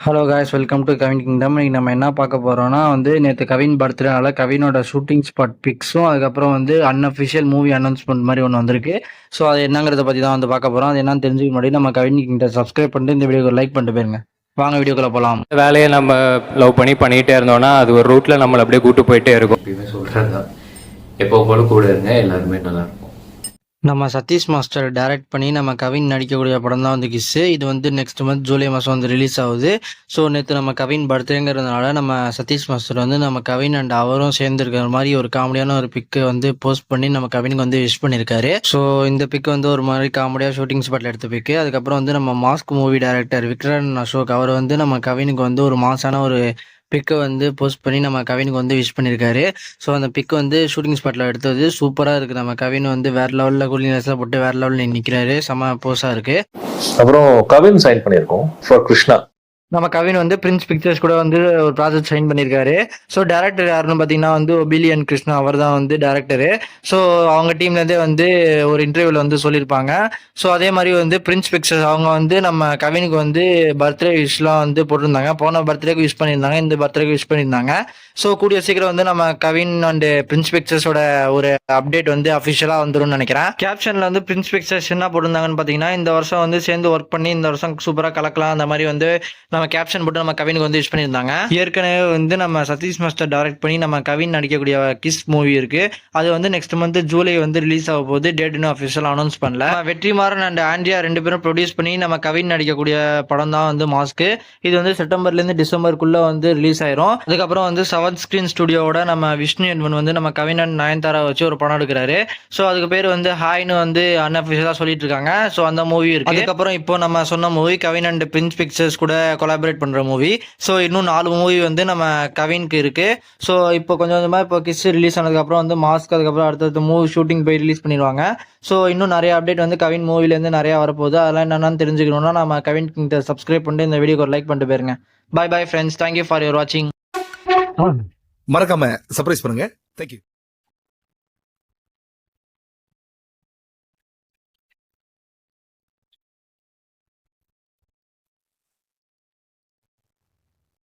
Hello guys, welcome to Kavin kingdom. இன்னைக்கு நம்ம என்ன பார்க்க போறோம்னா நேற்று கவின் பர்த்டேனால கவினோட ஷூட்டிங் ஸ்பாட் பிக்ஸும் அதுக்கப்புறம் அன்அஃபிஷியல் மூவி அனௌன்ஸ்மெண்ட் மாதிரி ஒன்று வந்திருக்கு. ஸோ அது என்னங்கிறத பற்றி தான் பார்க்க போகிறோம். அது என்னன்னு தெரிஞ்சுக்க முன்னாடி நம்ம கவின் கிங்டம் சப்ஸ்கிரைப் பண்ணிட்டு இந்த வீடியோக்கு லைக் பண்ணிட்டு போயிருங்க. வாங்க வீடியோக்குள்ள போகலாம். வேலையை நம்ம லவ் பண்ணிகிட்டே இருந்தோம்னா அது ஒரு ரூட்டில் நம்மளை அப்படியே கூட்டு போயிட்டே இருக்கும். எப்பயுமே சொல்கிறது தான், எப்போ போல கூட இருங்க, எல்லாருமே நல்லாயிருக்கும். நம்ம சதீஷ் மாஸ்டர் டைரக்ட் பண்ணி நம்ம கவின் நடிக்கக்கூடிய படம் தான் கிஸ்ஸு. இது நெக்ஸ்ட் மந்த் ஜூலை மாதம் ரிலீஸ் ஆகுது. ஸோ நேற்று நம்ம கவின் பர்த்டேங்கிறதுனால நம்ம சதீஷ் மாஸ்டர் நம்ம கவின் அண்ட் அவரும் சேர்ந்துருக்கிற மாதிரி ஒரு காமெடியான ஒரு பிக்கு போஸ்ட் பண்ணி நம்ம கவினுக்கு விஷ் பண்ணியிருக்காரு. ஸோ இந்த பிக் ஒரு மாதிரி காமெடியாக ஷூட்டிங் ஸ்பாட்டில் எடுத்த பிக்கு. அதுக்கப்புறம் நம்ம mask movie director Vikran Ashok அவர் நம்ம கவினுக்கு ஒரு மாசான ஒரு பிக்கை போஸ்ட் பண்ணி நம்ம கவினுக்கு விஷ் பண்ணியிருக்காரு. ஸோ அந்த பிக்கு ஷூட்டிங் ஸ்பாட்டில் எடுத்தது சூப்பராக இருக்குது. நம்ம கவின் வேறு லெவலில் கூலிங் கிளாஸில் போட்டு வேறு லெவலில் நிற்கிறாரு. செம போஸாக இருக்குது. அப்புறம் கவின் சைன் பண்ணியிருக்கோம் ஃபார் கிருஷ்ணா. நம்ம கவின் பிரின்ஸ் பிக்சர்ஸ் கூட ஒரு ப்ராஜெக்ட் சைன் பண்ணியிருக்காரு. ஸோ டேரக்டர் யாருன்னு பார்த்தீங்கன்னா ஒபிலியன் கிருஷ்ணா அவர் தான் டேரக்டரு. ஸோ அவங்க டீம்லேருந்தே ஒரு இன்டர்வியூவில் சொல்லியிருப்பாங்க. ஸோ அதே மாதிரி பிரின்ஸ் பிக்சர்ஸ் அவங்க நம்ம கவினுக்கு பர்த்டே விஷலாம் போட்டிருந்தாங்க. போன பர்த்டேக்கு விஷ் பண்ணியிருந்தாங்க, இந்த பர்த்டேக்கு விஷ் பண்ணியிருந்தாங்க. ஸோ கூடிய சீக்கிரம் நம்ம கவின் அண்ட் பிரின்ஸ் பிக்சர்ஸோட ஒரு அப்டேட் அஃபிஷியலாக வந்துரும்னு நினைக்கிறேன். கேப்ஷனில் பிரின்ஸ் பிக்சர்ஸ் என்ன போட்டிருந்தாங்கன்னு பார்த்தீங்கன்னா, இந்த வருஷம் சேர்ந்து ஒர்க் பண்ணி இந்த வருஷம் சூப்பராக கலக்கலாம் அந்த மாதிரி நம்ம கேப்ஷன் போட்டு நம்ம கவினுக்கு விஷ் பண்ணியிருந்தாங்க. ஏற்கனவே நம்ம சதீஷ் மாஸ்டர் டைரக்ட் பண்ணி நம்ம கவின் நடிக்கக்கூடிய கிஸ் மூவி இருக்கு. அது நெக்ஸ்ட் மந்த் ஜூலை ரிலீஸ் ஆக போகுது. டேட் இன்னும் அஃபிஷியல் அனௌன்ஸ் பண்ணல. வெற்றிமாறன் அண்ட் ஆண்ட்ரியா ரெண்டு பேரும் ப்ரொடியூஸ் பண்ணி நம்ம கவின் நடிக்கக்கூடிய படம் தான் மாஸ்க். இது செப்டம்பர்லேருந்து டிசம்பருக்குள்ள ரிலீஸ் ஆயிரும். அதுக்கப்புறம் செவன்த் ஸ்கிரீன் ஸ்டுடியோட நம்ம விஷ்ணு என்வன் நம்ம கவின் அண்ட் நயன்தாரா வச்சு ஒரு படம் எடுக்கிறாரு. ஸோ அதுக்கு பேர் ஹாய்னு அன்அஃபிஷியலா சொல்லிட்டு இருக்காங்க. ஸோ அந்த மூவி இருக்கு. அதுக்கப்புறம் இப்போ நம்ம சொன்ன movie Kavin and Prince pictures கூட கொலாபரேட் பண்ற மூவி. ஸோ இன்னும் 4 மூவி நம்ம கவினுக்கு இருக்கு. ஸோ இப்போ கொஞ்சமா இப்போ கிஸ் ரிலீஸ் ஆனதுக்கு அப்புறம் மாஸ்க், அதுக்கப்புறம் அடுத்தடுத்த மூவி ஷூட்டிங் போய் ரிலீஸ் பண்ணிடுவாங்க. ஸோ இன்னும் நிறைய அப்டேட் கவின் மூவிலேருந்து நிறைய வரப்போகுது. அதெல்லாம் என்னென்னு தெரிஞ்சுக்கணும்னா நம்ம கவின் கிட்ட சப்ஸ்கிரைப் பண்ணிட்டு இந்த வீடியோக்கு ஒரு லைக் பண்ணிட்டு போயிருங்க. Bye bye friends, thank you for your வாட்சிங். மறக்காம சர்ப்ரைஸ் பண்ணுங்க. தேங்க்யூ.